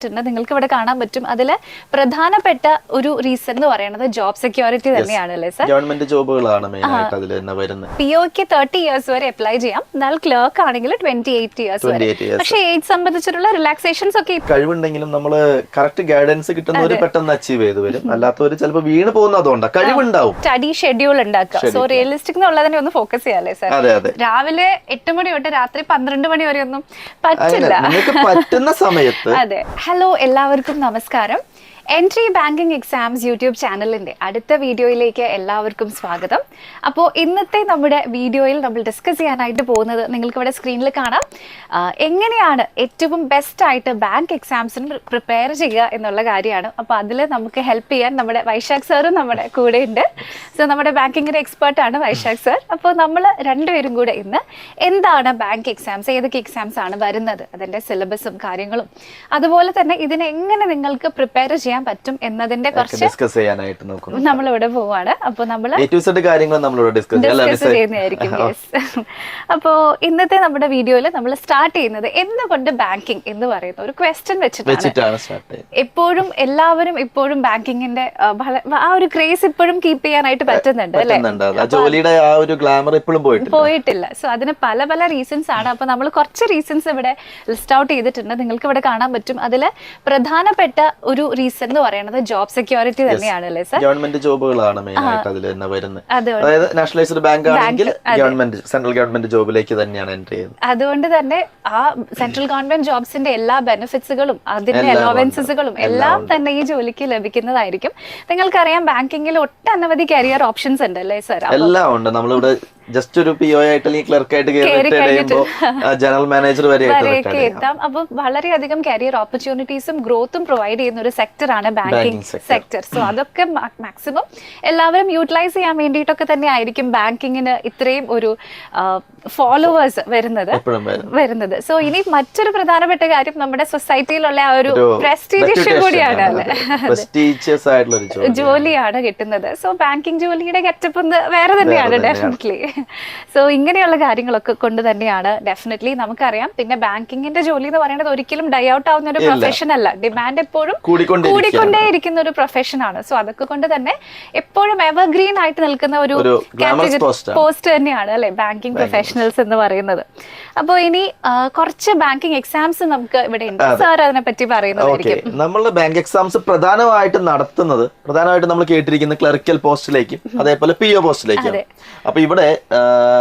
നിങ്ങൾക്ക് ഇവിടെ കാണാൻ പറ്റും. അതിൽ പ്രധാനപ്പെട്ട ഒരു റീസൺ എന്ന് പറയുന്നത് ജോബ് സെക്യൂരിറ്റി തന്നെയാണ് അല്ലേ സർ? ഗവൺമെന്റ് ജോബുകളാണ് മെയിൻ ആയിട്ട് അതിൽ തന്നെ വരുന്നത്. പിഒക്ക് 30 ഇയേഴ്സ് വരെ അപ്ലൈ ചെയ്യാം, എന്നാൽ ക്ലർക്ക് ആണെങ്കിൽ 28 ഇയേഴ്സ് വരെ. പക്ഷേ ഏജ് സംബന്ധിച്ചിട്ടുള്ള റിലാക്സേഷൻസ് ഒക്കെ കഴിവുണ്ടെങ്കിലും നമ്മൾ കറക്റ്റ് ഗൈഡൻസ് കിട്ടുന്നവർ പെട്ടെന്ന് അച്ചീവ് ചെയ്ത് വരും, അല്ലാത്തവർ ചിലപ്പോൾ വീണ് പോകുന്ന അതുകൊണ്ട് കഴിവുണ്ടാവും. സ്റ്റഡി ഷെഡ്യൂൾ ഉണ്ടാക്കുക. സോ റിയലിസ്റ്റിക് എന്നുള്ളതിനെ ഒന്ന് ഫോക്കസ് ചെയ്യാല്ലേ സർ? രാവിലെ 8 മണി തൊട്ട് രാത്രി 12 മണി വരെ ഒന്നും പറ്റില്ല, നിങ്ങൾക്ക് പറ്റുന്ന സമയത്ത്. അതെ. ഹലോ, എല്ലാവർക്കും നമസ്കാരം. എൻട്രി ബാങ്കിങ് എക്സാംസ് യൂട്യൂബ് ചാനലിൻ്റെ അടുത്ത വീഡിയോയിലേക്ക് എല്ലാവർക്കും സ്വാഗതം. അപ്പോൾ ഇന്നത്തെ നമ്മുടെ വീഡിയോയിൽ നമ്മൾ ഡിസ്കസ് ചെയ്യാനായിട്ട് പോകുന്നത് നിങ്ങൾക്ക് ഇവിടെ സ്ക്രീനിൽ കാണാം, എങ്ങനെയാണ് ഏറ്റവും ബെസ്റ്റായിട്ട് ബാങ്ക് എക്സാംസിന് പ്രിപ്പയർ ചെയ്യുക എന്നുള്ള കാര്യമാണ്. അപ്പോൾ അതിൽ നമുക്ക് ഹെൽപ്പ് ചെയ്യാൻ നമ്മുടെ വൈശാഖ് സാറും നമ്മുടെ കൂടെ ഉണ്ട്. സോ നമ്മുടെ ബാങ്കിങ്ങിൻ്റെ എക്സ്പേർട്ടാണ് വൈശാഖ് സാർ. അപ്പോൾ നമ്മൾ രണ്ടുപേരും കൂടെ ഇന്ന് എന്താണ് ബാങ്ക് എക്സാംസ്, ഏതൊക്കെ എക്സാംസ് ആണ് വരുന്നത്, അതിൻ്റെ സിലബസും കാര്യങ്ങളും, അതുപോലെ തന്നെ ഇതിനെങ്ങനെ നിങ്ങൾക്ക് പ്രിപ്പയർ ചെയ്യാൻ പറ്റും എന്നതിന്റെ കുറച്ച് ഡിസ്കസ് ചെയ്യാനായിട്ട് നമ്മളിവിടെ പോവാണ്. അപ്പൊ നമ്മൾ ഡിസ്കസ് ചെയ്യുന്നതായിരിക്കും. അപ്പോ ഇന്നത്തെ നമ്മുടെ വീഡിയോയിൽ നമ്മൾ സ്റ്റാർട്ട് ചെയ്യുന്നത് എന്തുകൊണ്ട് ബാങ്കിങ് എന്ന് പറയുന്ന ഒരു ക്വസ്റ്റ്യൻ വെച്ചിട്ടാണ്. എപ്പോഴും എല്ലാവരും ഇപ്പോഴും ബാങ്കിങ്ങിന്റെ ആ ഒരു ക്രേസ് ഇപ്പോഴും കീപ്പ് ചെയ്യാനായിട്ട് പറ്റുന്നുണ്ട് അല്ലെ? ജോലിയുടെ ആ ഒരു ഗ്ലാമർ ഇപ്പോഴും പോയിട്ടില്ല. സോ അതിന് പല പല റീസൺസ് ആണ്. അപ്പൊ നമ്മൾ കുറച്ച് റീസൺസ് ഇവിടെ ലിസ്റ്റ് ഔട്ട് ചെയ്തിട്ടുണ്ട്, നിങ്ങൾക്ക് ഇവിടെ കാണാൻ പറ്റും. അതിൽ പ്രധാനപ്പെട്ട ഒരു റീസൺ എന്ന് പറയുന്നത് ജോബ് സെക്യൂരിറ്റി തന്നെയാണ് അല്ലേ സർ? ഗവൺമെന്റ് ജോബുകളാണ് മെയിൻ ആയിട്ട് അതിൽ തന്നെ വരുന്നത്. അതായത് നാഷണലൈസ്ഡ് ബാങ്ക് ആണെങ്കിൽ ഗവൺമെന്റ് സെൻട്രൽ ഗവൺമെന്റ് ജോബിലേക്ക് തന്നെയാണ് എൻട്രി ചെയ്യുന്നത്. അതുകൊണ്ട് തന്നെ ആ സെൻട്രൽ ഗവൺമെന്റ് ജോബ്സിന്റെ എല്ലാ ബെനിഫിറ്റ്സുകളും അതിന്റെ അലോവൻസുകളും എല്ലാം തന്നെ ഈ ജോലിക്ക് ലഭിക്കുന്നതായിരിക്കും. നിങ്ങൾക്കറിയാം ബാങ്കിങ്ങിൽ ഒട്ടനവധി കരിയർ ഓപ്ഷൻസ് ഉണ്ട് അല്ലേ സർ? എല്ലാം ഉണ്ട്. നമ്മളിവിടെ ജസ്റ്റ് ഒരു PO ആയിട്ട് അല്ലെങ്കിൽ ക്ലർക്ക് ആയിട്ട് ജനറൽ മാനേജർ വരെ എത്താം. അപ്പൊ വളരെയധികം കരിയർ ഓപ്പർച്യൂണിറ്റീസും ഗ്രോത്തും പ്രൊവൈഡ് ചെയ്യുന്ന ഒരു സെക്ടറാണ് ബാങ്കിങ് സെക്ടർ. സോ അതൊക്കെ മാക്സിമം എല്ലാവരും യൂട്ടിലൈസ് ചെയ്യാൻ വേണ്ടിയിട്ടൊക്കെ തന്നെ ആയിരിക്കും ബാങ്കിങ്ങിന് ഇത്രയും ഒരു ഫോളോവേഴ്സ് വരുന്നത്. സോ ഇനി മറ്റൊരു പ്രധാനപ്പെട്ട കാര്യം നമ്മുടെ സൊസൈറ്റിയിലുള്ള ആ ഒരു പ്രസ്റ്റീജിയസ് കൂടിയാണ് ജോലിയാണ് കിട്ടുന്നത്. സോ ബാങ്കിങ് ജോലിയുടെ ഗെറ്റപ്പ് ഒന്ന് വേറെ തന്നെയാണ് ഡെഫിനറ്റ്ലി. സോ ഇങ്ങനെയുള്ള കാര്യങ്ങളൊക്കെ കൊണ്ട് തന്നെയാണ് ഡെഫിനറ്റ്ലി നമുക്കറിയാം. പിന്നെ ബാങ്കിങ്ങിന്റെ ജോലി എന്ന് പറയുന്നത് ഒരിക്കലും ഡൈ ഔട്ട് ആവുന്ന ഒരു പ്രൊഫഷൻ അല്ല, ഡിമാൻഡ് എപ്പോഴും കൂടിക്കൊണ്ടേയിരിക്കുന്ന ഒരു പ്രൊഫഷൻ ആണ്. സോ അതൊക്കെ കൊണ്ട് തന്നെ എപ്പോഴും എവർഗ്രീൻ ആയിട്ട് നിൽക്കുന്ന ഒരു പോസ്റ്റ് തന്നെയാണ് അല്ലെ ബാങ്കിങ് പ്രൊഫഷണൽസ് എന്ന് പറയുന്നത്. അപ്പോൾ ഇനി കുറച്ച് ബാങ്കിങ് എക്സാംസ് നമുക്ക് ഇവിടെ ഉണ്ട്. സാർ അതിനെ പറ്റി പറയുന്നതായിരിക്കും. നമ്മൾ ബാങ്ക് എക്സാംസ് പ്രധാനമായിട്ട് നമ്മൾ കേട്ടിരിക്കുന്ന ക്ലറിക്കൽ പോസ്റ്റിലേക്കും അതേപോലെ PO പോസ്റ്റിലേക്കും. അപ്പൊ ഇവിടെ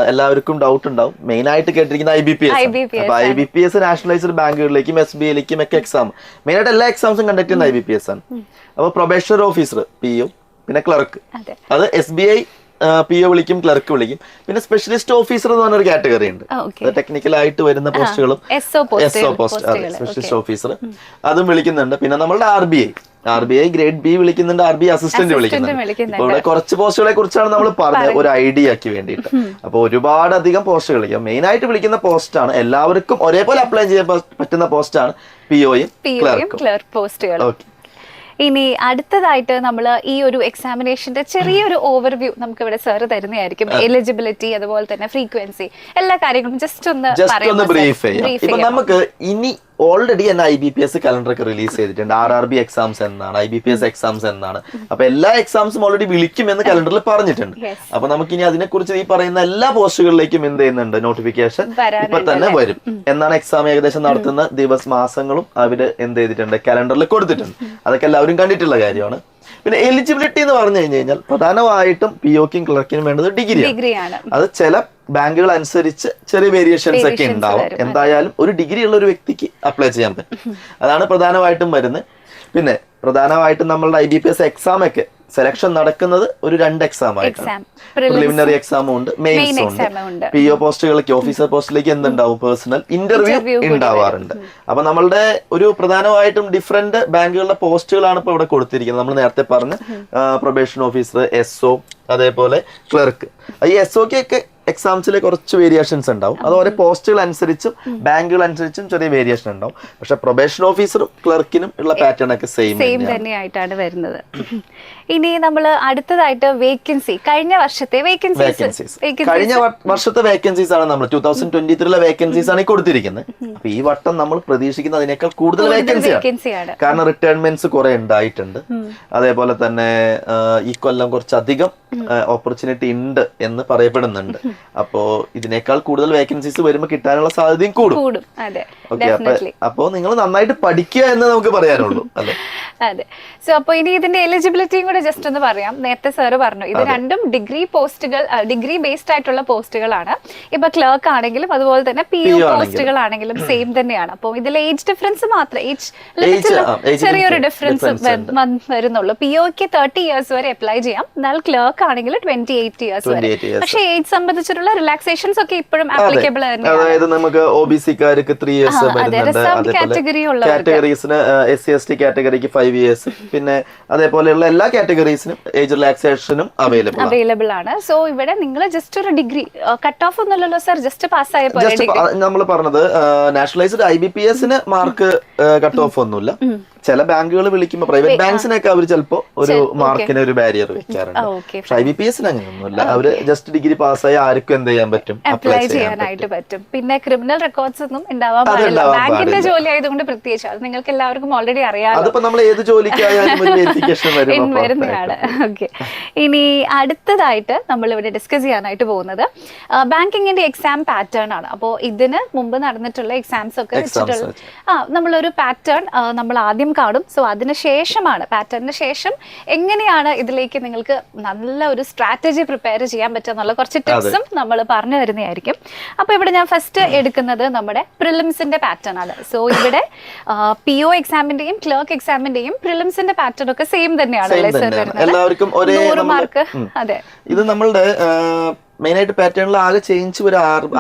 എല്ലാവർക്കും ഡൗട്ട് ഉണ്ടാവും. മെയിൻ ആയിട്ട് കേട്ടിരിക്കുന്ന IBPS നാഷണലൈസ്ഡ് ബാങ്കുകളിലേക്കും SBIയിലേക്കും ഒക്കെ എക്സാം, മെയിൻ ആയിട്ട് എല്ലാ എക്സാംസും കണ്ടക്ട് ചെയ്യുന്ന IBPS ആണ്. അപ്പൊ പ്രൊബേഷണർ ഓഫീസർ PO, പിന്നെ ക്ലർക്ക്, അത് SBI PO വിളിക്കും, ക്ലർക്ക് വിളിക്കും. പിന്നെ സ്പെഷ്യലിസ്റ്റ് ഓഫീസർ എന്ന് പറഞ്ഞൊരു കാറ്റഗറി ഉണ്ട്. ടെക്നിക്കൽ ആയിട്ട് വരുന്ന പോസ്റ്റുകളും SO പോസ്റ്റ് സ്പെഷ്യലിസ്റ്റ് ഓഫീസർ അതും വിളിക്കുന്നുണ്ട്. പിന്നെ നമ്മളുടെ RBI ഗ്രേഡ് B വിളിക്കുന്നുണ്ട്, RBI അസിസ്റ്റന്റ് വിളിക്കുന്നുണ്ട്. ഇപ്പൊ ഇവിടെ കുറച്ച് പോസ്റ്റുകളെ കുറിച്ചാണ് നമ്മൾ പറഞ്ഞത് ഒരു ഐഡിയക്ക് വേണ്ടിയിട്ട്. അപ്പൊ ഒരുപാട് അധികം പോസ്റ്റുകൾ മെയിൻ ആയിട്ട് വിളിക്കുന്ന പോസ്റ്റാണ്, എല്ലാവർക്കും ഒരേപോലെ അപ്ലൈ ചെയ്യാൻ പറ്റുന്ന പോസ്റ്റാണ് POയും ക്ലർക്ക് പോസ്റ്റുകൾ. ഇനി അടുത്തതായിട്ട് നമ്മൾ ഈ ഒരു എക്സാമിനേഷന്റെ ചെറിയൊരു ഓവർവ്യൂ നമുക്ക് ഇവിടെ സാറ് തരുന്നതായിരിക്കും. എലിജിബിലിറ്റി, അതുപോലെ തന്നെ ഫ്രീക്വൻസി, എല്ലാ കാര്യങ്ങളും ജസ്റ്റ് ഒന്ന് ബ്രീഫ് ചെയ്യാം. നമുക്ക് ഇനി ഓൾറെഡി തന്നെ IBPS കലണ്ടർ ഒക്കെ റിലീസ് ചെയ്തിട്ടുണ്ട്. RRB എക്സാംസ് എന്നാണ്, IBPS എക്സാംസ് എന്നാണ്. അപ്പൊ എല്ലാ എക്സാംസും ഓൾറെഡി വിളിക്കുമെന്ന് കലണ്ടറിൽ പറഞ്ഞിട്ടുണ്ട്. അപ്പൊ നമുക്കിനി അതിനെക്കുറിച്ച് ഈ പറയുന്ന എല്ലാ പോസ്റ്റുകളിലേക്കും എന്ത് ചെയ്യുന്നുണ്ട്, നോട്ടിഫിക്കേഷൻ ഇപ്പൊ തന്നെ വരും എന്നാണ്. എക്സാം ഏകദേശം നടത്തുന്ന മാസങ്ങളും അവര് എന്ത് ചെയ്തിട്ടുണ്ട്, കലണ്ടറിൽ കൊടുത്തിട്ടുണ്ട്. അതൊക്കെ എല്ലാവരും കണ്ടിട്ടുള്ള കാര്യമാണ്. പിന്നെ എലിജിബിലിറ്റി എന്ന് പറഞ്ഞു കഴിഞ്ഞാൽ പ്രധാനമായിട്ടും POക്കും ക്ലർക്കിനും വേണ്ടത് ഡിഗ്രിയാണ്. അത് ചില ബാങ്കുകൾ അനുസരിച്ച് ചെറിയ വേരിയേഷൻസ് ഒക്കെ ഉണ്ടാവും. എന്തായാലും ഒരു ഡിഗ്രി ഉള്ള ഒരു വ്യക്തിക്ക് അപ്ലൈ ചെയ്യാൻ പറ്റും. അതാണ് പ്രധാനമായിട്ടും വരുന്നത്. പിന്നെ പ്രധാനമായിട്ടും നമ്മളുടെ IBPS എക്സാം ഒക്കെ സെലക്ഷൻ നടക്കുന്നത് ഒരു 2 എക്സാം ആയിട്ടാണ്. പ്രിലിമിനറി എക്സാമും ഉണ്ട്, മെയിൻസ് ഉണ്ട്. PO പോസ്റ്റുകളിലേക്ക്, ഓഫീസർ പോസ്റ്റിലേക്ക് എന്തുണ്ടാവും, പേഴ്സണൽ ഇന്റർവ്യൂ ഉണ്ടാവാറുണ്ട്. അപ്പൊ നമ്മളുടെ ഒരു പ്രധാനമായിട്ടും ഡിഫറെന്റ് ബാങ്കുകളുടെ പോസ്റ്റുകളാണ് ഇപ്പൊ ഇവിടെ കൊടുത്തിരിക്കുന്നത്. നമ്മൾ നേരത്തെ പറഞ്ഞ പ്രൊബേഷൻ ഓഫീസർ, SO, അതേപോലെ ക്ലർക്ക്. ഈ SOക്കൊക്കെ എക്സാംസിലെ കുറച്ച് വേരിയേഷൻസ് ഉണ്ടാവും. അത് ഓരോ പോസ്റ്റുകൾ അനുസരിച്ചും ബാങ്കുകൾ അനുസരിച്ചും ചെറിയ വേരിയേഷൻ ഉണ്ടാവും. പക്ഷെ പ്രൊബേഷൻ ഓഫീസറും ക്ലർക്കിനും ഉള്ള പാറ്റേൺ ഒക്കെ സെയിം തന്നെയായിട്ടാണ് വരുന്നത്. ഇനി നമ്മൾ അടുത്തതായിട്ട് വേക്കൻസി, കഴിഞ്ഞ വർഷത്തെ വേക്കൻസീസ് കഴിഞ്ഞ വർഷത്തെ വേക്കൻസീസ് ആണ് നമ്മൾ 2023 വേക്കൻസീസ് ആണ് കൊടുത്തിരിക്കുന്നത്. അപ്പൊ ഈ വട്ടം നമ്മൾ പ്രതീക്ഷിക്കുന്ന അതിനേക്കാൾ കൂടുതൽ വേക്കൻസിയാണ്. കാരണം റിട്ടയർമെന്റ്സ് കുറെ ഉണ്ടായിട്ടുണ്ട്. അതേപോലെ തന്നെ ഈ കൊല്ലം കുറച്ചധികം ഓപ്പർച്യൂണിറ്റി ഉണ്ട് എന്ന് പറയപ്പെടുന്നുണ്ട്. അപ്പോ ഇതിനേക്കാൾ കൂടുതൽ വേക്കൻസീസ് വരുമ്പോൾ കിട്ടാനുള്ള സാധ്യതയും കൂടും. അപ്പോ നിങ്ങൾ നന്നായിട്ട് പഠിക്കുക എന്ന് നമുക്ക് പറയാനുള്ളൂ അല്ലെ? അതെ. സോ അപ്പൊ ഇനി ഇതിന്റെ എലിജിബിലിറ്റിയും കൂടെ ജസ്റ്റ് ഒന്ന് പറയാം. നേരത്തെ സാറ് പറഞ്ഞു ഇത് രണ്ടും ഡിഗ്രി ബേസ്ഡ് ആയിട്ടുള്ള പോസ്റ്റുകളാണ്. ഇപ്പൊ ക്ലർക്ക് ആണെങ്കിലും അതുപോലെ തന്നെ PO പോസ്റ്റുകളാണെങ്കിലും സെയിം തന്നെയാണ്. അപ്പൊ ഇതിൽ ഏജ് ഡിഫറൻസ് മാത്രം ചെറിയൊരു ഡിഫറൻസ് വരുന്നുള്ളൂ. POക്ക് 30 years വരെ അപ്ലൈ ചെയ്യാം, എന്നാൽ ക്ലർക്ക് ആണെങ്കിൽ 28 years വരെ. പക്ഷേ ഏജ് സംബന്ധിച്ചിട്ടുള്ള റിലാക്സേഷൻസ് ഒക്കെ ഇപ്പോഴും ആപ്ലിക്കബിൾ തന്നെയാണ്. അതായത് നമുക്ക് OBC-കാർക്ക് 3 years കാറ്റഗറീസിന് SC/ST കാറ്റഗറിക്ക് 5 years, പിന്നെ അതേപോലെയുള്ള എല്ലാ കാറ്റഗറീസിനും ഏജ് റിലാക്സേഷനും അവൈലബിൾ ആണ്. സോ ഇവിടെ നിങ്ങൾ ജസ്റ്റ് ഒരു ഡിഗ്രി കട്ട് ഓഫ് ഒന്നുമല്ലല്ലോ സർ, ജസ്റ്റ് പാസ്സായ നമ്മൾ പറഞ്ഞത് നാഷണലൈസ്ഡ് IBPS-ന് മാർക്ക് കട്ട് ഓഫ് ഒന്നുമില്ല. ചില ബാങ്കുകൾ വിളിക്കുമ്പോൾ പ്രൈവറ്റ് ബാങ്ക്സിനൊക്കെ അവർ ചിലപ്പോ ഒരു മാർക്കിന് ഒരു ബാരിയർ വെക്കാറുണ്ട്. പക്ഷെ IBPS-ന് അങ്ങനെയൊന്നുമില്ല. അവര് ജസ്റ്റ് ഡിഗ്രി പാസ്സായി ആർക്കും എന്ത് ചെയ്യാൻ പറ്റും, അപ്ലൈ ചെയ്യാനായിട്ട് പറ്റും. പിന്നെ ക്രിമിനൽ റെക്കോർഡ്സ് ഒന്നും ഉണ്ടാവാൻ പാടില്ല. ബാങ്കിന്റെ ജോലി ആയതുകൊണ്ട് പ്രത്യേകിച്ച് അത് നിങ്ങൾക്ക് എല്ലാവർക്കും ഓൾറെഡി അറിയാം. അതിപ്പോ നമ്മൾ ഏത് ജോലിക്കായാലും വരുന്നതാണ്. ഓക്കെ. ഇനി അടുത്തതായിട്ട് നമ്മൾ ഇവിടെ ഡിസ്കസ് ചെയ്യാനായിട്ട് പോകുന്നത് ബാങ്കിങ്ങിന്റെ എക്സാം പാറ്റേൺ ആണ്. അപ്പോൾ ഇതിന് മുമ്പ് നടന്നിട്ടുള്ള എക്സാംസ് ഒക്കെ വെച്ചിട്ടുള്ള നമ്മളൊരു പാറ്റേൺ നമ്മൾ ആദ്യം കാണും. സോ അതിനുശേഷമാണ് പാറ്റേണിന് ശേഷം എങ്ങനെയാണ് ഇതിലേക്ക് നിങ്ങൾക്ക് നല്ല ഒരു സ്ട്രാറ്റജി പ്രിപ്പയർ ചെയ്യാൻ പറ്റുക എന്നുള്ള കുറച്ച് ടിപ്സും നമ്മൾ പറഞ്ഞു തരുന്നതായിരിക്കും. അപ്പൊ ഇവിടെ ഞാൻ ഫസ്റ്റ് എടുക്കുന്നത് നമ്മുടെ പ്രിലിംസിന്റെ പാറ്റേൺ ആണ്. സോ ഇവിടെ PO എക്സാമിന്റെയും ക്ലർക്ക് എക്സാമിന്റെയും പ്രിലിംസിന്റെ പാറ്റേൺ ഒക്കെ സെയിം തന്നെയാണ് എല്ലാവർക്കും 100 മാർക്ക്. അതെ, ഇത് നമ്മളുടെ മെയിൻ ആയിട്ട് പാറ്റേണിൽ ആകെ ചേഞ്ച് ഒരു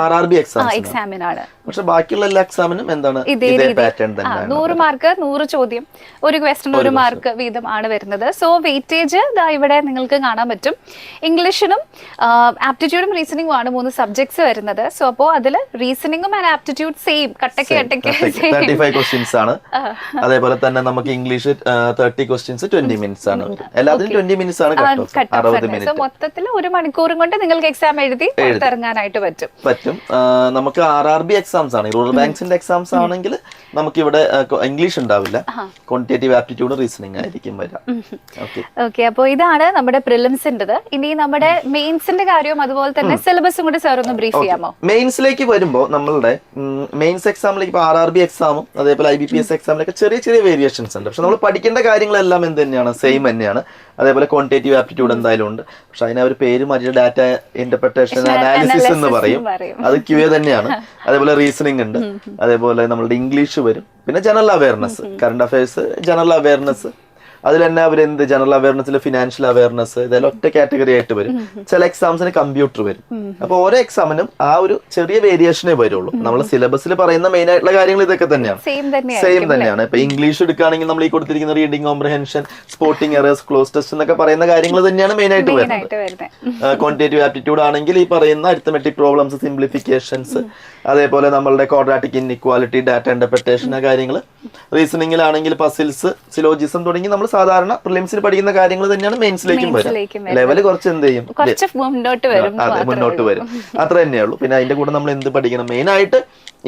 RRB എക്സാമിനാണ്. പക്ഷെ ബാക്കിയുള്ള എല്ലാ എക്സാമിനും എന്താണ് ഇതേ പാറ്റേൺ തന്നെ. 100 മാർക്ക് 100 ചോദ്യം, ഒരു ക്വസ്റ്റ്യൻ 1 മാർക്ക് വീതം ആണ് വരുന്നത്. സോ വെയിറ്റേജ് ഇവിടെ നിങ്ങൾക്ക് കാണാൻ പറ്റും. ഇംഗ്ലീഷിനും ആപ്റ്റിറ്റ്യൂഡും റീസണിംഗും ആണ് 3 സബ്ജക്ട്സ് വരുന്നത്. സോ അപ്പോൾ അതിൽ റീസണിംഗും ആൻഡ് ആപ്റ്റിറ്റ്യൂഡ് സെയിം കട്ടക്ക് 35 ക്വസ്റ്റ്യൻസ് ആണ്. അതേപോലെ തന്നെ നമുക്ക് ഇംഗ്ലീഷ് 30 ക്വസ്റ്റ്യൻസ് 20 മിനിറ്റ്സ് ആണ്. എല്ലാത്തിനും 20 മിനിറ്റ്സ് ആണ്. 60 മിനിറ്റ്. മൊത്തത്തിൽ 1 മണിക്കൂറും കൊണ്ട് നിങ്ങൾക്ക് എക്സാം എഴുതി ഇറങ്ങാനായിട്ട് പറ്റും. നമുക്ക് RRB എക്സാംസ് ആണ്. റൂറൽ ബാങ്ക്സിന്റെ എക്സാംസ് ആണെങ്കിൽ നമുക്ക് ഇവിടെ ഇംഗ്ലീഷ് ഉണ്ടാവില്ല, ക്വാണ്ടിറ്റേറ്റീവ് ആപ്റ്റിറ്റ്യൂഡ് റീസണിംഗ് ആയിരിക്കും വരിക. ഓക്കെ. അപ്പോൾ ഇതാണ് നമ്മുടെ പ്രിലിംസിന്റേത്. ഇനി നമ്മുടെ മെയിൻസിന്റെ കാര്യവും അതുപോലെ തന്നെ സിലബസും കൂടി സാർ ഒന്ന് ബ്രീഫ് ചെയ്യാമോ? മെയിൻസിലേക്ക് വരുമ്പോൾ നമ്മളുടെ മെയിൻസ് എക്സാമിലേക്ക് ഇപ്പോൾ RRB എക്സാമും അതേപോലെ IBPS എക്സാമിലൊക്കെ ചെറിയ ചെറിയ വേരിയേഷൻസ് ഉണ്ട്. പക്ഷെ നമ്മൾ പഠിക്കേണ്ട കാര്യങ്ങളെല്ലാം എന്ത് തന്നെയാണ്, സെയിം തന്നെയാണ്. അതേപോലെ ക്വാണ്ടിറ്റേറ്റീവ് ആപ്റ്റിറ്റ്യൂഡ് എന്തായാലും ഉണ്ട്. പക്ഷെ അതിന് അവർ പേര് മാറ്റി ഡാറ്റ ഇന്റർപ്രിട്ടേഷൻ അനാലിസിസ് എന്ന് പറയും. അത് QA തന്നെയാണ്. അതേപോലെ റീസണിംഗ് ഉണ്ട്. അതേപോലെ നമ്മളുടെ ഇംഗ്ലീഷ് വരും. പിന്നെ general awareness, current affairs, general awareness. അതിൽ തന്നെ അവരെന്ത് ജനറൽ അവയർനെസ്സിൽ ഫിനാൻഷ്യൽ അവയർനെസ് ഇതെല്ലാം ഒറ്റ കാറ്റഗറി ആയിട്ട് വരും. ചില എക്സാംസിന് കമ്പ്യൂട്ടർ വരും. അപ്പൊ ഓരോ എക്സാമിനും ആ ഒരു ചെറിയ വേരിയേഷനേ വരുള്ളൂ. നമ്മൾ സിലബസിൽ പറയുന്ന മെയിൻ ആയിട്ടുള്ള കാര്യങ്ങൾ ഇതൊക്കെ തന്നെയാണ്, സെയിം തന്നെയാണ്. ഇപ്പൊ ഇംഗ്ലീഷ് എടുക്കുകയാണെങ്കിൽ നമ്മൾ ഈ കൊടുത്തിരിക്കുന്ന reading comprehension, spotting errors, close test എന്നൊക്കെ പറയുന്ന കാര്യങ്ങൾ തന്നെയാണ് മെയിൻ ആയിട്ട് വരുന്നത്. ക്വാണ്ടിറ്റേറ്റീവ് ആപ്റ്റിറ്റ്യൂഡ് ആണെങ്കിൽ ഈ പറയുന്ന അരിത്തമെറ്റിക് പ്രോബ്ലംസ്, സിംപ്ലിഫിക്കേഷൻസ്, അതേപോലെ നമ്മളുടെ ക്വാഡ്രാറ്റിക് ഇൻഇക്വാലിറ്റി, ഡാറ്റ ഇന്റർപ്രിട്ടേഷൻ ആ കാര്യങ്ങൾ. റീസണിംഗിലാണെങ്കിൽ പസിൽസ്, സിലോജിസം തുടങ്ങി നമ്മൾ സാധാരണ പ്രിലിംസിൽ പഠിക്കുന്ന കാര്യങ്ങൾ തന്നെയാണ് മെയിൻസിലേക്കും വരും. ലെവല് കുറച്ച് എന്ത് ചെയ്യും, മുന്നോട്ട് വരും. അത്ര തന്നെയുള്ളൂ. പിന്നെ അതിന്റെ കൂടെ നമ്മൾ എന്ത് പഠിക്കണം, മെയിൻ ആയിട്ട്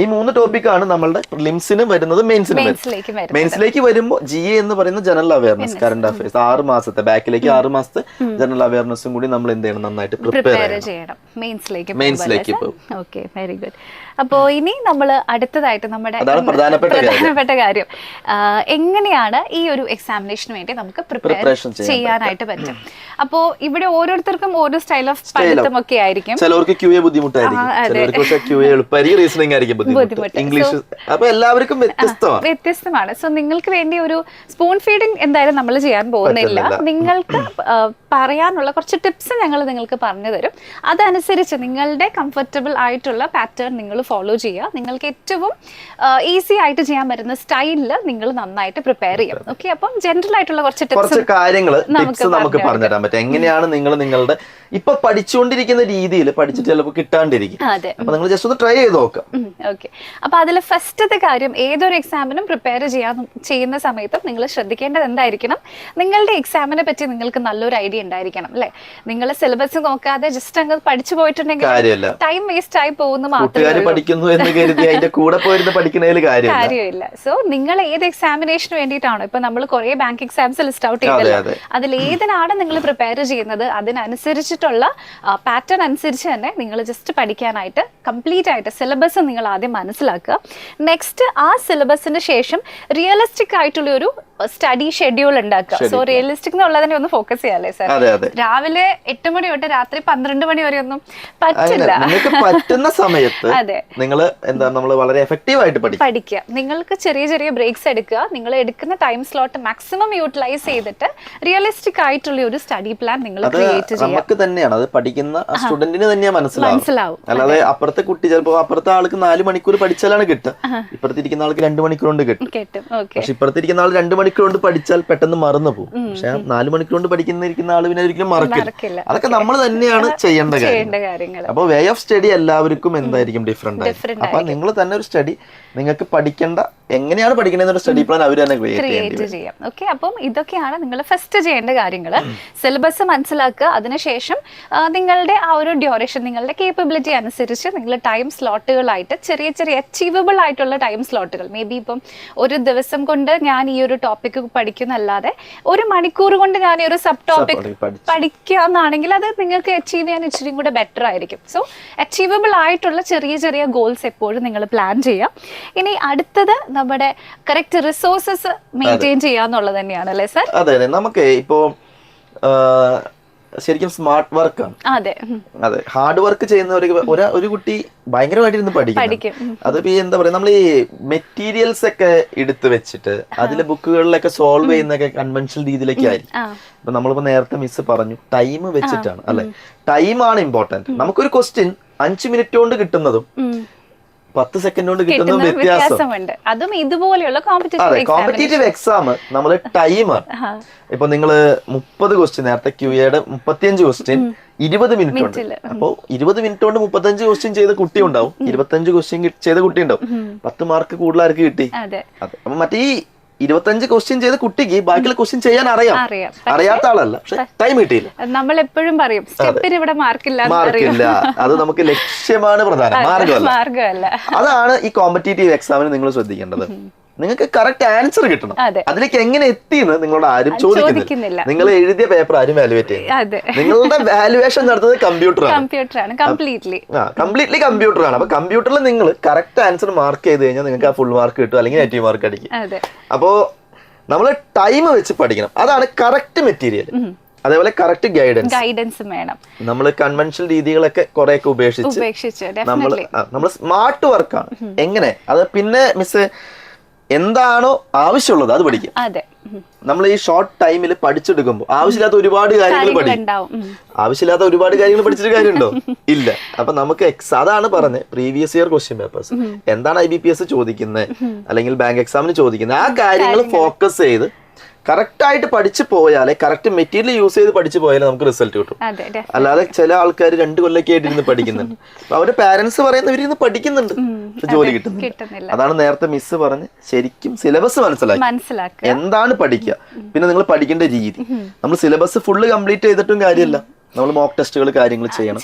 ഈ 3 ടോപ്പിക്കാണ് നമ്മളുടെ പ്രിലിംസിന് വരുന്നത്, മെയിൻസിലേക്ക് വരുമ്പോൾ GA എന്ന് പറയുന്ന ജനറൽ അവയർനെസ്, കറണ്ട് അഫയേഴ്സ് 6 മാസത്തെ ബാക്കിലേക്ക് 6 മാസത്തെ ജനറൽ അവയർനെസ്സും കൂടി നമ്മൾ എന്ത് ചെയ്യണം, നന്നായിട്ട് പ്രിപ്പയർ ചെയ്യണം മെയിൻസിലേക്ക് പോകും. Okay, very good. അപ്പോ ഇനി നമ്മൾ അടുത്തതായിട്ട് നമ്മുടെ പ്രധാനപ്പെട്ട കാര്യം എങ്ങനെയാണ് ഈ ഒരു എക്സാമിനേഷന് വേണ്ടി നമുക്ക് പ്രിപ്പയർ ചെയ്യാനായിട്ട് പറ്റും. അപ്പോ ഇവിടെ ഓരോരുത്തർക്കും ഓരോ സ്റ്റൈൽ ഓഫ് പഠിത്തം ഒക്കെ ആയിരിക്കും. ചിലർക്ക് QA ബുദ്ധിമുട്ടായിരിക്കും, ചിലർക്ക് പക്ഷേ QA എളുപ്പമായിരിക്കും, റീസണിംഗ് ആയിരിക്കും ബുദ്ധിമുട്ട്, ഇംഗ്ലീഷ്. അപ്പൊ എല്ലാവർക്കും വ്യത്യസ്തമാണ്. സോ നിങ്ങൾക്ക് വേണ്ടി ഒരു സ്പൂൺ ഫീഡിംഗ് എന്തായാലും നമ്മൾ ചെയ്യാൻ പോകുന്നില്ല. നിങ്ങൾക്ക് പറയാനുള്ള കുറച്ച് ടിപ്സ് ഞങ്ങൾ നിങ്ങൾക്ക് പറഞ്ഞു തരും. അതനുസരിച്ച് നിങ്ങളുടെ കംഫർട്ടബിൾ ആയിട്ടുള്ള പാറ്റേൺ നിങ്ങൾ ഫോളോ ചെയ്യുക. നിങ്ങൾക്ക് ഏറ്റവും ഈസി ആയിട്ട് ചെയ്യാൻ പറ്റുന്ന സ്റ്റൈലിൽ നിങ്ങൾ നന്നായിട്ട് പ്രിപ്പയർ ചെയ്യാം. ഓക്കെ, അപ്പം ജനറൽ ആയിട്ടുള്ള കുറച്ച് കാര്യങ്ങൾ നമുക്ക് പറഞ്ഞുതരാൻ പറ്റും. എങ്ങനെയാണ് നിങ്ങൾ നിങ്ങളുടെ ഇപ്പൊ പഠിച്ചുകൊണ്ടിരിക്കുന്ന രീതിയിൽ പഠിച്ചിട്ട് ചിലപ്പോൾ കിട്ടാണ്ടിരിക്കും. അപ്പൊ നിങ്ങൾ ജസ്റ്റ് ഒന്ന് ട്രൈ ചെയ്ത് നോക്കാം. ഓക്കെ, അപ്പൊ അതിൽ ഫസ്റ്റത്തെ കാര്യം, ഏതൊരു എക്സാമിനും പ്രിപ്പയർ ചെയ്യുന്ന സമയത്തും നിങ്ങൾ ശ്രദ്ധിക്കേണ്ടത് എന്തായിരിക്കണം, നിങ്ങളുടെ എക്സാമിനെ പറ്റി നിങ്ങൾക്ക് നല്ലൊരു ഐഡിയ ഉണ്ടായിരിക്കണം അല്ലെ. നിങ്ങൾ സിലബസ് നോക്കാതെ ജസ്റ്റ് അങ്ങ് പഠിച്ചു പോയിട്ടുണ്ടെങ്കിൽ ടൈം വേസ്റ്റ് ആയി പോകുന്നു മാത്രമേ പഠിക്കുന്നു എന്ന് കരുതി അതിന്റെ കൂടെ പോയിരുന്ന് പഠിക്കുന്നതിൽ കാര്യമില്ല. സോ നിങ്ങൾ ഏത് എക്സാമിനേഷന് വേണ്ടിയിട്ടാണോ, ഇപ്പൊ നമ്മൾ കുറെ ബാങ്ക് എക്സാംസ് ലിസ്റ്റ് ഔട്ട് ചെയ്തല്ലോ, അതിൽ ഏതിനാണ് നിങ്ങൾ പ്രിപ്പയർ ചെയ്യുന്നത് അതിനനുസരിച്ചിട്ടുള്ള പാറ്റേൺ അനുസരിച്ച് തന്നെ നിങ്ങൾ ജസ്റ്റ് പഠിക്കാനായിട്ട് കംപ്ലീറ്റ് ആയിട്ട് സിലബസ് നിങ്ങൾ ആദ്യം മനസ്സിലാക്കുക. നെക്സ്റ്റ് ആ സിലബസിന് ശേഷം റിയലിസ്റ്റിക് ആയിട്ടുള്ള ഒരു സ്റ്റഡി ഷെഡ്യൂൾ ഉണ്ടാക്കുക. സോ റിയലിസ്റ്റിക് എന്നുള്ളതിനെ ഒന്ന് ഫോക്കസ് ചെയ്യാല്ലേ സാർ. രാവിലെ 8 മണി തൊട്ട് രാത്രി 12 മണി വരെ ഒന്നും പറ്റില്ല. പറ്റുന്ന സമയത്ത് നിങ്ങൾ നമ്മൾ വളരെ എഫക്റ്റീവ് ആയിട്ട് പഠിക്കുക. നിങ്ങൾക്ക് ചെറിയ ചെറിയ ബ്രേക്സ് എടുക്കുക. നിങ്ങൾ എടുക്കുന്ന ടൈം സ്ലോട്ട് മാക്സിമം യൂട്ടിലൈസ് ചെയ്തിട്ട് റിയലിസ്റ്റിക് ആയിട്ടുള്ള ഒരു സ്റ്റഡി പ്ലാൻ നിങ്ങൾ ക്രിയേറ്റ് ചെയ്യുക. നമുക്ക് തന്നെയാണ് അത് പഠിക്കുന്ന സ്റ്റുഡന്റിന് തന്നെയാ മനസ്സിലാവും. അല്ലാതെ അപ്പുറത്തെ കുട്ടി ചിലപ്പോൾ അപ്പുറത്തെ ആൾക്ക് 4 മണിക്കൂർ പഠിച്ചാലാണ് കിട്ടുക, ഇപ്പുറത്തിരിക്കുന്ന ആൾക്ക് 2 മണിക്കൂർ കൊണ്ട് കിട്ടും. പക്ഷെ ഇപ്പുറത്തിരിക്കുന്ന ആൾ 2 മണിക്കൂർ കൊണ്ട് പഠിച്ചാൽ പെട്ടെന്ന് മറന്നു പോകും. പക്ഷെ 4 മണിക്കൂർ കൊണ്ട് പഠിക്കുന്ന ആൾ പിന്നെ ഒരിക്കലും മറക്കില്ല. അതൊക്കെ നമ്മൾ തന്നെയാണ് ചെയ്യേണ്ട കാര്യങ്ങൾ. അപ്പൊ വേ ഓഫ് സ്റ്റഡി എല്ലാവർക്കും എന്തായിരിക്കും ഡിഫറെന്റ് ആയിരിക്കും. അപ്പൊ നിങ്ങൾ തന്നെ ഒരു സ്റ്റഡി നിങ്ങൾക്ക് പഠിക്കേണ്ട എങ്ങനെയാണ് പഠിക്കേണ്ടത് സ്റ്റഡി പ്ലാൻ അവർ തന്നെ ക്രിയേറ്റ് ചെയ്യാം. ഓക്കെ, അപ്പം ഇതൊക്കെയാണ് നിങ്ങൾ ഫസ്റ്റ് ചെയ്യേണ്ട കാര്യങ്ങൾ. സിലബസ് മനസ്സിലാക്കുക. അതിനുശേഷം നിങ്ങളുടെ ആ ഒരു ഡ്യൂറേഷൻ നിങ്ങളുടെ കേപ്പബിലിറ്റി അനുസരിച്ച് നിങ്ങൾ ടൈം സ്ലോട്ടുകളായിട്ട് ചെറിയ ചെറിയ അച്ചീവബിൾ ആയിട്ടുള്ള ടൈം സ്ലോട്ടുകൾ, മേ ബി ഇപ്പം ഒരു ദിവസം കൊണ്ട് ഞാൻ ഈ ഒരു ടോപ്പിക് പഠിക്കുന്നല്ലാതെ 1 മണിക്കൂർ കൊണ്ട് ഞാൻ ഈ ഒരു സബ് ടോപ്പിക് പഠിക്കാന്നാണെങ്കിൽ അത് നിങ്ങൾക്ക് അച്ചീവ് ചെയ്യാൻ ഇച്ചിരി കൂടെ ബെറ്റർ ആയിരിക്കും. സോ അച്ചീവബിൾ ആയിട്ടുള്ള ചെറിയ ചെറിയ ഗോൾസ് എപ്പോഴും നിങ്ങൾ പ്ലാൻ ചെയ്യാം. ഇനി അടുത്തത് നമ്മുടെ കറക്റ്റ് റിസോഴ്സസ് മെയിൻറ്റെയിൻ ചെയ്യാന്നുള്ളത് തന്നെയാണ് അല്ലേ സാർ? അതെ, നമുക്ക് ഇപ്പോ ശരിക്കും സ്മാർട്ട് വർക്കാണ്. അതെ, ഹാർഡ് വർക്ക് ചെയ്യുന്നവർക്ക് ഒരു കുട്ടി ഭയങ്കരമായിട്ട് പഠിക്കും. അത് എന്താ പറയാ, നമ്മൾ ഈ മെറ്റീരിയൽസ് ഒക്കെ എടുത്തു വെച്ചിട്ട് അതിലെ ബുക്കുകളിലൊക്കെ സോൾവ് ചെയ്യുന്നൊക്കെ കൺവെൻഷണൽ രീതിയിലൊക്കെ ആയിരിക്കും. ഇപ്പൊ നമ്മളിപ്പോ നേരത്തെ മിസ് പറഞ്ഞു ടൈം വെച്ചിട്ടാണ് അല്ലെ. ടൈമാണ് ഇമ്പോർട്ടന്റ്. നമുക്കൊരു ക്വസ്റ്റ്യൻ 5 മിനിറ്റ് കൊണ്ട് കിട്ടുന്നതും 10 സെക്കൻഡ് കൊണ്ട് കിട്ടുന്ന വ്യത്യാസമുണ്ട്. അതും ഇതുപോലെയുള്ള കോമ്പറ്റീറ്റീവ് എക്സാം നമ്മള് ടൈമാണ്. ഇപ്പൊ നിങ്ങള് 30 ക്വസ്റ്റ്യൻ, നേരത്തെ ക്യൂയുടെ 35 ക്വസ്റ്റ്യൻ 20 മിനിറ്റ് ഉണ്ട്. അപ്പൊ 20 മിനിറ്റ് കൊണ്ട് 35 ക്വസ്റ്റ്യൻ ചെയ്ത കുട്ടി ഉണ്ടാവും, 25 ക്വസ്റ്റ്യൻ ചെയ്ത കുട്ടി ഉണ്ടാവും. 10 മാർക്ക് കൂടുതൽ ആർക്ക് കിട്ടി? അപ്പൊ മറ്റേ ഈ 25 ക്വസ്റ്റ്യൻ ചെയ്ത കുട്ടിക്ക് ബാക്കിയുള്ള ക്വസ്റ്റ്യൻ ചെയ്യാൻ അറിയാത്ത ആളല്ല, പക്ഷെ ടൈം കിട്ടിയില്ല. നമ്മൾ എപ്പോഴും പറയും ഇവിടെ മാർക്കില്ല. അത് നമുക്ക് ലക്ഷ്യമാണ് പ്രധാനം, മാർഗമല്ല. അതാണ് ഈ കോമ്പറ്റീറ്റീവ് എക്സാമിന് നിങ്ങൾ ശ്രദ്ധിക്കേണ്ടത്. നിങ്ങൾക്ക് കറക്റ്റ് ആൻസർ കിട്ടണം. അതിലേക്ക് എങ്ങനെ എത്തിയെന്ന് നിങ്ങളോട് ആരും ചോദിക്കുന്നില്ല. നിങ്ങൾ എഴുതിയ പേപ്പർ ആരും വാലുവേറ്റ് ചെയ്യുന്നത്. നിങ്ങളുടെ വാലുവേഷൻ നടത്തുന്നത് കമ്പ്യൂട്ടറാണ്. കംപ്ലീറ്റ്ലി കമ്പ്യൂട്ടറാണ്. അപ്പൊ കമ്പ്യൂട്ടറിൽ നിങ്ങൾ കറക്റ്റ് ആൻസർ മാർക്ക് ചെയ്ത് കഴിഞ്ഞാൽ നിങ്ങൾക്ക് ആ ഫുൾ മാർക്ക് കിട്ടും, അല്ലെങ്കിൽ നെഗറ്റീവ് മാർക്ക് അടിക്കും. അപ്പോ നമ്മൾ ടൈം വെച്ച് പഠിക്കണം. അതാണ് കറക്റ്റ് മെറ്റീരിയൽ. അതേപോലെ കറക്റ്റ് ഗൈഡൻസ് വേണം. നമ്മൾ കൺവെൻഷണൽ രീതികളൊക്കെ കുറെയൊക്കെ ഉപേക്ഷിച്ച് നമ്മൾ സ്മാർട്ട് വർക്കാണ്. എങ്ങനെ അത് പിന്നെ മിസ് എന്താണോ ആവശ്യമുള്ളത് അത് പഠിക്കും. നമ്മൾ ഈ ഷോർട്ട് ടൈമിൽ പഠിച്ചെടുക്കുമ്പോൾ ആവശ്യമില്ലാത്ത ഒരുപാട് കാര്യങ്ങൾ പഠിക്കും. ആവശ്യമില്ലാത്ത ഒരുപാട് കാര്യങ്ങൾ പഠിച്ചിട്ട് കാര്യമുണ്ടോ? ഇല്ല. അപ്പൊ നമുക്ക് അതാണ് പറഞ്ഞത്, പ്രീവിയസ് ഇയർ ക്വസ്റ്റ്യൻ പേപ്പേഴ്സ് എന്താണ് IBPS ചോദിക്കുന്നത് അല്ലെങ്കിൽ ബാങ്ക് എക്സാമിന് ചോദിക്കുന്നത്, ആ കാര്യങ്ങൾ ഫോക്കസ് ചെയ്ത് കറക്റ്റ് ആയിട്ട് പഠിച്ചു പോയാലേ, കറക്റ്റ് മെറ്റീരിയൽ യൂസ് ചെയ്ത് പഠിച്ചു പോയാലേ നമുക്ക് റിസൾട്ട് കിട്ടും. അല്ലാതെ ചില ആൾക്കാർ 2 കൊല്ലൊക്കെ ആയിട്ട് ഇരുന്ന് പഠിക്കുന്നുണ്ട്. അവരുടെ പാരന്റ്സ് പറയുന്ന ഇവരിന്ന് പഠിക്കുന്നുണ്ട്, ജോലി കിട്ടുന്നില്ല. അതാണ് നേരത്തെ മിസ് പറഞ്ഞ് ശരിക്കും സിലബസ് മനസ്സിലാക്കുക, എന്താണ് പഠിക്കുക, പിന്നെ നിങ്ങൾ പഠിക്കേണ്ട രീതി. നമ്മൾ സിലബസ് ഫുള്ള് കംപ്ലീറ്റ് ചെയ്തിട്ടും കാര്യമല്ല, നമ്മൾ മോക്ക് ടെസ്റ്റുകൾ കാര്യങ്ങൾ ചെയ്യണം.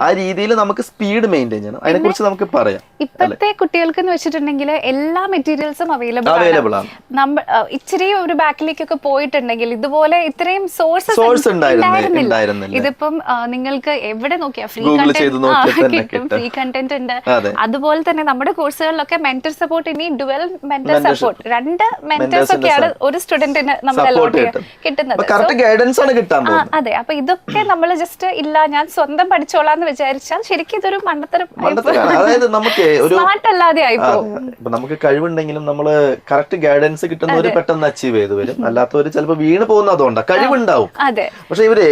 ആ രീതിയിൽ നമുക്ക് സ്പീഡ് മെയിൻറ്റെയിൻ ചെയ്യണം. അതിനെ കുറിച്ച് നമുക്ക് പറയാം. ഇപ്പോഴത്തെ കുട്ടികൾക്ക് എന്ന് വെച്ചിട്ടുണ്ടെങ്കിൽ എല്ലാ മെറ്റീരിയൽസും അവൈലബിൾ ആണ്. നമ്മൾ ഇച്ചിരി ഒരു ബാക്കിലേക്കൊക്കെ പോയിട്ടുണ്ടെങ്കിൽ ഇതുപോലെ ഇത്രയും സോഴ്സസ് ഉണ്ടായിരുന്നില്ല. ഇതിപ്പം നിങ്ങൾക്ക് എവിടെ നോക്കിയാൽ ഫ്രീ കണ്ടന്റ് ഉണ്ട്. അതുപോലെ തന്നെ നമ്മുടെ കോഴ്സുകളിലൊക്കെ മെന്റർ സപ്പോർട്ട്, ഇനി ഡുവൽ മെന്റർ സപ്പോർട്ട്, 2 മെന്റേഴ്സ് ഒക്കെയാണ് ഒരു സ്റ്റുഡന്റിന് നമ്മൾ കിട്ടുന്നത്. അതെ, അപ്പൊ ഇതൊക്കെ നമ്മൾ ജസ്റ്റ് ഇല്ല ഞാൻ സ്വന്തം പഠിച്ചോളാന്ന് വിചാരിച്ചാൽ ശരിക്കും ഇതൊരു മണ്ടത്തരാണ്. അതായത് നമുക്ക് ഒരു സ്മാർട്ട് അല്ലാതെ ആയിപ്പോ. ഇപ്പൊ നമുക്ക് കഴിവുണ്ടെങ്കിലും നമ്മള് കറക്റ്റ് ഗൈഡൻസ് കിട്ടുന്നവര് പെട്ടെന്ന് അച്ചീവ് ചെയ്ത് വരും, അല്ലാത്തവര് ചിലപ്പോൾ വീണ് പോകുന്ന അതുകൊണ്ടാണ്. കഴിവുണ്ടാവും. പക്ഷെ ഇവര്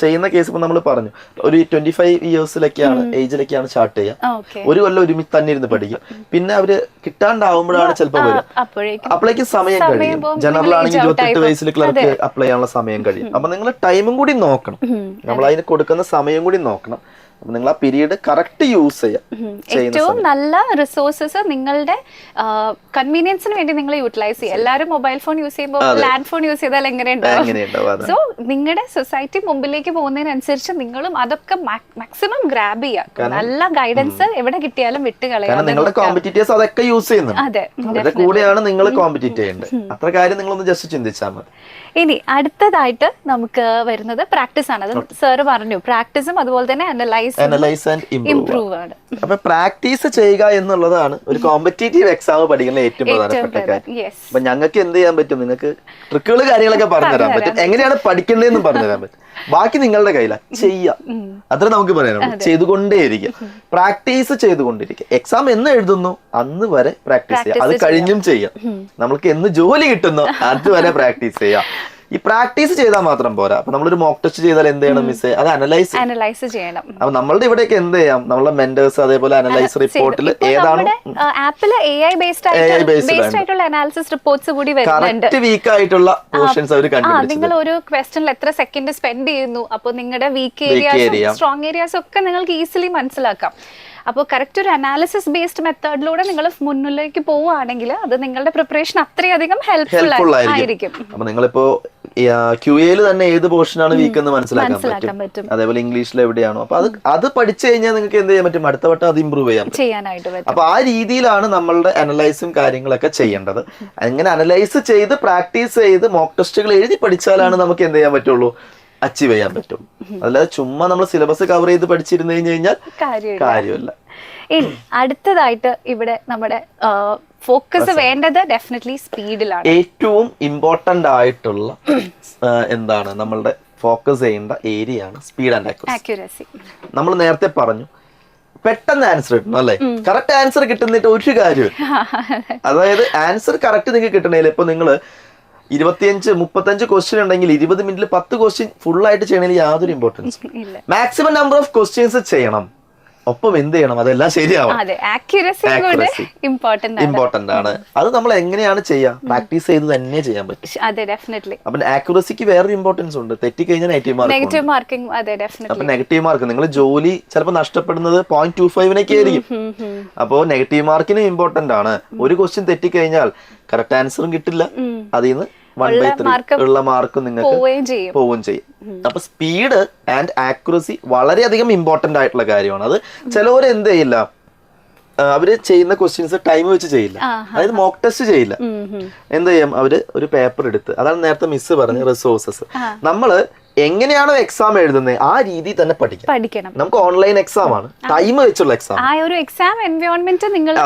ചെയ്യുന്ന കേസ് ഇപ്പൊ നമ്മൾ പറഞ്ഞു ഒരു 25 ഇയേഴ്സിലൊക്കെയാണ് ഏജിലൊക്കെയാണ് സ്റ്റാർട്ട് ചെയ്യുക. ഒരു കൊല്ലം ഒരുമിച്ച് തന്നെ ഇരുന്ന് പഠിക്കും. പിന്നെ അവര് കിട്ടാണ്ടാവുമ്പോഴാണ് ചിലപ്പോൾ വരും. അപ്പോഴേക്കും സമയം കഴിയും. ജനറൽ ആണെങ്കിൽ 28 വയസ്സിൽ ക്ലർക്ക് അപ്ലൈ ചെയ്യാനുള്ള സമയം കഴിയും. അപ്പൊ നിങ്ങൾ ടൈമും കൂടി നോക്കണം, നമ്മൾ അതിന് കൊടുക്കുന്ന സമയം കൂടി നോക്കണം. അപ്പൊ നിങ്ങൾ ആ പീരീഡ് കറക്റ്റ് യൂസ് ചെയ്യാം. ഏറ്റവും നല്ല റിസോഴ്സസ് നിങ്ങളുടെ കൺവീനിയൻസിന് വേണ്ടി നിങ്ങൾ യൂട്ടിലൈസ് ചെയ്യുക. എല്ലാവരും മൊബൈൽ ഫോൺ യൂസ് ചെയ്യുമ്പോൾ ലാൻഡ് ഫോൺ യൂസ് ചെയ്താൽ എങ്ങനെയുണ്ടാവും? സോ നിങ്ങളുടെ സൊസൈറ്റി മുമ്പിലേക്ക് പോകുന്നതിനനുസരിച്ച് നിങ്ങളും അതൊക്കെ മാക്സിമം ഗ്രാബ് ചെയ്യുക. നല്ല ഗൈഡൻസ് എവിടെ കിട്ടിയാലും വിട്ടുകളയാം. നിങ്ങളുടെ കോമ്പറ്റീറ്റേഴ്സ് അതൊക്കെ യൂസ് ചെയ്യുന്നുണ്ട്, അതിന്റെ കൂടെയാണ് നിങ്ങൾ കോമ്പറ്റീറ്റ് ചെയ്യേണ്ടത്. അത്ര കാര്യം നിങ്ങളൊന്ന് ജസ്റ്റ് ചിന്തിച്ചാൽ മതി. ഇനി അടുത്തതായിട്ട് നമുക്ക് വരുന്നത് പ്രാക്ടീസ് ആണ്. അത് സാറ് പറഞ്ഞു, പ്രാക്ടീസും അതുപോലെ തന്നെ അനലൈസ് ആൻഡ് ഇംപ്രൂവ് ആണ്. അപ്പൊ പ്രാക്ടീസ് ചെയ്യുക എന്നുള്ളതാണ് ഒരു കോമ്പറ്റീറ്റീവ് എക്സാം പഠിക്കുന്ന ഏറ്റവും പ്രധാനപ്പെട്ട കാര്യം. അപ്പൊ ഞങ്ങൾക്ക് എന്ത് ചെയ്യാൻ പറ്റും? നിങ്ങൾക്ക് ട്രിക്കുകൾ കാര്യങ്ങളൊക്കെ പറഞ്ഞുതരാൻ പറ്റും, എങ്ങനെയാണ് പഠിക്കേണ്ടതെന്നും പറഞ്ഞുതരാൻ പറ്റും. ബാക്കി നിങ്ങളുടെ കയ്യിലാണ്, ചെയ്യാം. അത്ര നമുക്ക് പറയാനുള്ളൂ. ചെയ്തുകൊണ്ടേയിരിക്കുക, പ്രാക്ടീസ് ചെയ്തുകൊണ്ടിരിക്കുക. എക്സാം എന്ന് എഴുതുന്നു അന്ന് വരെ പ്രാക്ടീസ് ചെയ്യാം. അത് കഴിഞ്ഞും ചെയ്യാം. നമ്മൾക്ക് എന്ന് ജോലി കിട്ടുന്നോ അതുവരെ പ്രാക്ടീസ് ചെയ്യാം. ഈ പ്രാക്ടീസ് ചെയ്താൽ മാത്രം പോരാ. അപ്പൊ നമ്മളൊരു മോക്ക് ടെസ്റ്റ് ചെയ്താൽ എന്ത് ചെയ്യണം മിസ്സേ? അത് അനലൈസ് ചെയ്യണം. അപ്പൊ നമ്മളുടെ ഇവിടെയൊക്കെ എന്ത് ചെയ്യാം? നമ്മളെ മെന്റേഴ്സ് അതേപോലെ അനലൈസ് റിപ്പോർട്ടിൽ ഏതാണ് ആപ്പിൽ AI ബേസ്ഡ് ആയിട്ടുള്ള അനാലിസിസ് റിപ്പോർട്ട്സ് കൂടി വരുന്നുണ്ട്. കറക്റ്റ് വീക്ക് ആയിട്ടുള്ള പോർഷൻസ് അവർ കണ്ടുപിടിച്ചു. നിങ്ങൾ ഒരു ക്വസ്റ്റനിൽ എത്ര സെക്കൻഡ് സ്പെൻഡ് ചെയ്യുന്നു, അപ്പോൾ നിങ്ങളുടെ വീക്ക് ഏരിയാസ് സ്ട്രോങ് ഏരിയാസ് ഒക്കെ നിങ്ങൾക്ക് ഈസിലി മനസ്സിലാക്കാം. അപ്പോൾ കറക്റ്റ് ഒരു അനാലിസിസ് ബേസ്ഡ് മെത്തേഡിലൂടെ നിങ്ങൾ മുന്നിലേക്ക് പോവുകയാണെങ്കിൽ അത് നിങ്ങളുടെ പ്രിപ്പറേഷൻ അത്രയധികം ഹെൽപ്ഫുൾ ആയിരിക്കും. അപ്പൊ നിങ്ങളിപ്പോ QA തന്നെ ഏത് പോർഷനാണ് വീക്ക് എന്ന് മനസ്സിലാക്കാൻ പറ്റും. അതേപോലെ ഇംഗ്ലീഷിൽ എവിടെയാണോ, അപ്പൊ അത് പഠിച്ചു കഴിഞ്ഞാൽ നിങ്ങൾക്ക് എന്ത് ചെയ്യാൻ പറ്റും? അടുത്ത വട്ടം അത് ഇമ്പ്രൂവ് ചെയ്യാനായിട്ട് പറ്റും. അപ്പൊ ആ രീതിയിലാണ് നമ്മളുടെ അനലൈസും കാര്യങ്ങളൊക്കെ ചെയ്യേണ്ടത്. അങ്ങനെ അനലൈസ് ചെയ്ത് പ്രാക്ടീസ് ചെയ്ത് മോക്ക് ടെസ്റ്റുകൾ എഴുതി പഠിച്ചാലാണ് നമുക്ക് എന്ത് ചെയ്യാൻ പറ്റുള്ളൂ? അച്ചീവ് ചെയ്യാൻ പറ്റും. അല്ലാതെ ചുമ്മാ നമ്മൾ സിലബസ് കവർ ചെയ്ത് പഠിച്ചിരുന്നു കഴിഞ്ഞാൽ കാര്യമില്ല. ഇനി അടുത്തതായിട്ട് ഇവിടെ നമ്മുടെ ഫോക്കസ് വേണ്ടത് ഡെഫിനറ്റ്ലി സ്പീഡിലാണ്. ഏറ്റവും ഇമ്പോർട്ടന്റ് ആയിട്ടുള്ള എന്താണ് നമ്മളുടെ ഫോക്കസ് ചെയ്യേണ്ട ഏരിയ ആണ് സ്പീഡ് ആൻഡ് ആക്യുറസി. നമ്മൾ നേരത്തെ പറഞ്ഞു പെട്ടെന്ന് ആൻസർ കിട്ടണം അല്ലെ? കറക്റ്റ് ആൻസർ കിട്ടുന്നിട്ട് ഒരു കാര്യം. അതായത് ആൻസർ കറക്റ്റ് നിങ്ങൾക്ക് കിട്ടണേൽ ഇപ്പൊ നിങ്ങള് 25-35 ക്വസ്റ്റ്യൻ ഉണ്ടെങ്കിൽ 20 മിനിറ്റിൽ 10 ക്വസ്റ്റ്യൻ ഫുൾ ആയിട്ട് ചെയ്യണതിൽ യാതൊരു importance. Maximum number of questions ചെയ്യണം. ഒപ്പം എന്ത് ചെയ്യണം? അതെല്ലാം ശരിയാവണം. ഇമ്പോർട്ടന്റ് ആണ്. അത് നമ്മൾ എങ്ങനെയാണ് ചെയ്യാ? പ്രാക്ടീസ് ചെയ്ത് തന്നെ ചെയ്യാൻ പറ്റും. അപ്പൊ ആക്യുറസിക്ക് വേറൊരു ഇമ്പോർട്ടൻസ് ഉണ്ട്. തെറ്റിക്കഴിഞ്ഞാൽ നെഗറ്റീവ് മാർക്കിംഗ്. അപ്പൊ നെഗറ്റീവ് മാർക്ക് നിങ്ങൾ ജോലി ചിലപ്പോൾ നഷ്ടപ്പെടുന്നത് 0.25 ആയിരിക്കും. അപ്പോ നെഗറ്റീവ് മാർക്കിനും ഇമ്പോർട്ടന്റ് ആണ്. ഒരു ക്വസ്റ്റ്യൻ തെറ്റിക്കഴിഞ്ഞാൽ കറക്റ്റ് ആൻസറും കിട്ടില്ല, അതിൽ നിന്ന് 1/3 ഉള്ള മാർക്ക് നിങ്ങൾക്ക് പോവുകയും ചെയ്യും. അപ്പൊ സ്പീഡ് ആൻഡ് ആക്യുറസി വളരെയധികം ഇമ്പോർട്ടന്റ് ആയിട്ടുള്ള കാര്യമാണ്. അത് ചിലവർ എന്ത് ചെയ്യില്ല, അവര് ചെയ്യുന്ന ക്വസ്റ്റ്യൻസ് ടൈം വെച്ച് ചെയ്യില്ല. അതായത് മോക്ക് ടെസ്റ്റ് ചെയ്യില്ല. എന്ത് ചെയ്യും? അവര് ഒരു പേപ്പർ എടുത്ത്, അതാണ് നേരത്തെ മിസ് പറഞ്ഞ റിസോഴ്സസ്. നമ്മള് എങ്ങനെയാണോ എക്സാം എഴുതുന്നത് ആ രീതി തന്നെ പഠിക്കണം. നമുക്ക് ഓൺലൈൻ എക്സാം ആണ്, ടൈം വെച്ചുള്ള എക്സാം. ആ ഒരു എക്സാം എൻവയോൺമെന്റ് നിങ്ങൾ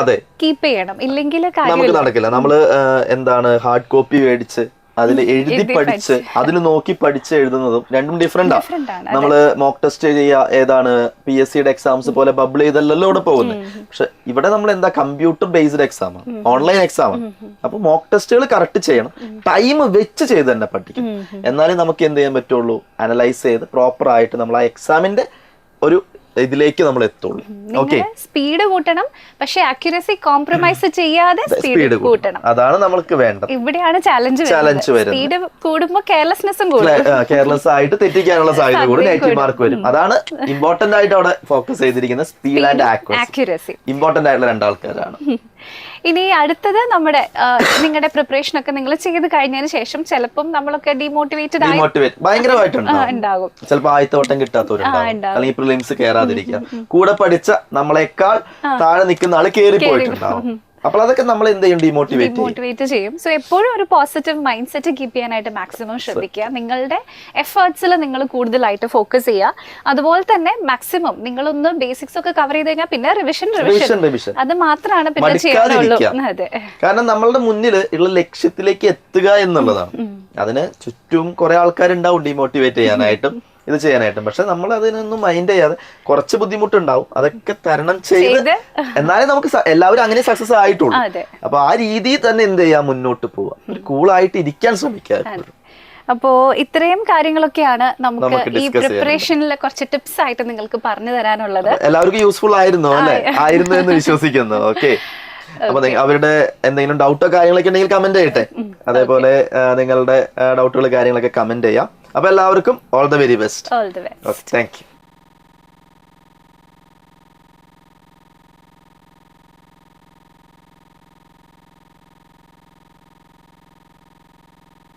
കീപ്പ് ചെയ്യണം, ഇല്ലെങ്കിൽ നമുക്ക് നടക്കില്ല. നമ്മള് എന്താണ് ഹാർഡ് കോപ്പി മേടിച്ച് അതിൽ എഴുതി പഠിച്ച് അതിൽ നോക്കി പഠിച്ച് എഴുതുന്നതും രണ്ടും ഡിഫറെന്റ് ആണ്. നമ്മള് മോക്ക് ടെസ്റ്റ് ചെയ്യുക ഏതാണ് PSCയുടെ എക്സാംസ് പോലെ ബബിൾ ചെയ്തല്ലോ ഇവിടെ പോകുന്നത്. പക്ഷെ ഇവിടെ നമ്മൾ എന്താ കമ്പ്യൂട്ടർ ബേസ്ഡ് എക്സാം ആണ്, ഓൺലൈൻ എക്സാം ആണ്. അപ്പൊ മോക്ക് ടെസ്റ്റുകൾ കറക്റ്റ് ചെയ്യണം, ടൈം വെച്ച് ചെയ്ത് തന്നെ പഠിക്കും. എന്നാലേ നമുക്ക് എന്ത് ചെയ്യാൻ പറ്റുള്ളൂ? അനലൈസ് ചെയ്ത് പ്രോപ്പർ ആയിട്ട് നമ്മൾ ആ എക്സാമിന്റെ ഒരു ഇതിലേക്ക് നമ്മൾ എത്തുള്ളൂ. സ്പീഡ് കൂട്ടണം, പക്ഷെ ആക്യുറസി കോംപ്രമൈസ് ചെയ്യാതെ സ്പീഡ് കൂട്ടണം. അതാണ് നമുക്ക് വേണ്ടത്. ഇവിടെയാണ് ചാലഞ്ച് വരുന്നത്. സ്പീഡ് കൂടുമ്പോൾ കെയർലെസ്നെസ്സും കൂടും. കെയർലെസ് ആയിട്ട് തെറ്റിക്കാനുള്ള സാധ്യത കൂടി നെഗറ്റീവ് മാർക്ക് വരും. അതാണ് ഇമ്പോർട്ടന്റ് ആയിട്ട് അവിടെ ഫോക്കസ് ചെയ്തിരിക്കുന്നത്. സ്പീഡ് ആൻഡ് ആക്യുറസി ഇമ്പോർട്ടന്റ് ആയിട്ടുള്ള രണ്ടാൾക്കാരാണ്. ഇനി അടുത്തത് നമ്മുടെ നിങ്ങളുടെ പ്രിപ്പറേഷൻ ഒക്കെ നിങ്ങൾ ചെയ്ത് കഴിഞ്ഞതിന് ശേഷം ചിലപ്പം നമ്മളൊക്കെ ഡിമോട്ടിവേറ്റഡ് ഭയങ്കരമായിട്ടുണ്ടാകും. ചിലപ്പോൾ ആദ്യത്തെ വട്ടം കിട്ടാത്തവരുണ്ടാവും, അല്ലെങ്കിൽ പ്രിലിംസ് കയറാതിരിക്കുക. കൂടെ പഠിച്ച നമ്മളെക്കാൾ താഴെ നിൽക്കുന്ന ആള് കയറി പോയിട്ടുണ്ടാവും. അപ്പോൾ അതൊക്കെ നമ്മൾ എന്ത് ചെയ്യും? ഡിമോട്ടിവേറ്റ് ചെയ്യും. സോ എപ്പോഴും ഒരു പോസിറ്റീവ് മൈൻഡ് സെറ്റ് കീപ്പ് ചെയ്യാനായിട്ട് മാക്സിമം ശ്രദ്ധിക്കുക. നിങ്ങളുടെ എഫേർട്സിൽ നിങ്ങൾ കൂടുതലായിട്ട് ഫോക്കസ് ചെയ്യുക. അതുപോലെ തന്നെ മാക്സിമം നിങ്ങളൊന്ന് ബേസിക്സ് ഒക്കെ കവർ ചെയ്ത് കഴിഞ്ഞാൽ പിന്നെ റിവിഷൻ അത് മാത്രമാണ് പിന്നെ ചെയ്യാനുള്ളൂ. കാരണം നമ്മളുടെ മുന്നിൽ ഉള്ള ലക്ഷ്യത്തിലേക്ക് എത്തുക എന്നുള്ളതാണ്. അതിന് ചുറ്റും കുറെ ആൾക്കാരുണ്ടാവും ഡിമോട്ടിവേറ്റ് ചെയ്യാനായിട്ടും. ഇത് ചെയ്യാനായിട്ടും. പക്ഷെ നമ്മൾ അതിനൊന്നും മൈൻഡ് ചെയ്യാതെ കുറച്ച് ബുദ്ധിമുട്ടുണ്ടാവും, അതൊക്കെ തരണം ചെയ്ത് എന്നാലേ നമുക്ക് എല്ലാവരും അങ്ങനെ സക്സസ് ആയിട്ടുള്ളൂ. അപ്പൊ ആ രീതിയിൽ തന്നെ എന്ത് ചെയ്യാം, മുന്നോട്ട് പോവാം, ഒരു കൂളായിട്ട് ഇരിക്കാൻ ശ്രമിക്കാം. അപ്പോ ഇത്രയും കാര്യങ്ങളൊക്കെയാണ് നമുക്ക് ഈ പ്രിപ്പറേഷനിൽ കുറച്ച് ടിപ്സ് ആയിട്ട് നിങ്ങൾക്ക് പറഞ്ഞു തരാനുള്ളത്. എല്ലാവർക്കും യൂസ്ഫുൾ ആയിരുന്നു അല്ലെ? ആയിരുന്നു എന്ന് വിശ്വസിക്കുന്നു. ഓക്കെ, അപ്പൊ അവരുടെ എന്തെങ്കിലും ഡൗട്ടോ കാര്യങ്ങളൊക്കെ ഉണ്ടെങ്കിൽ കമന്റ് ചെയ്യട്ടെ. അതേപോലെ നിങ്ങളുടെ ഡൗട്ടുകൾ കാര്യങ്ങളൊക്കെ കമന്റ് ചെയ്യാം. അപ്പൊ എല്ലാവർക്കും all the very best. All the best. Thank you.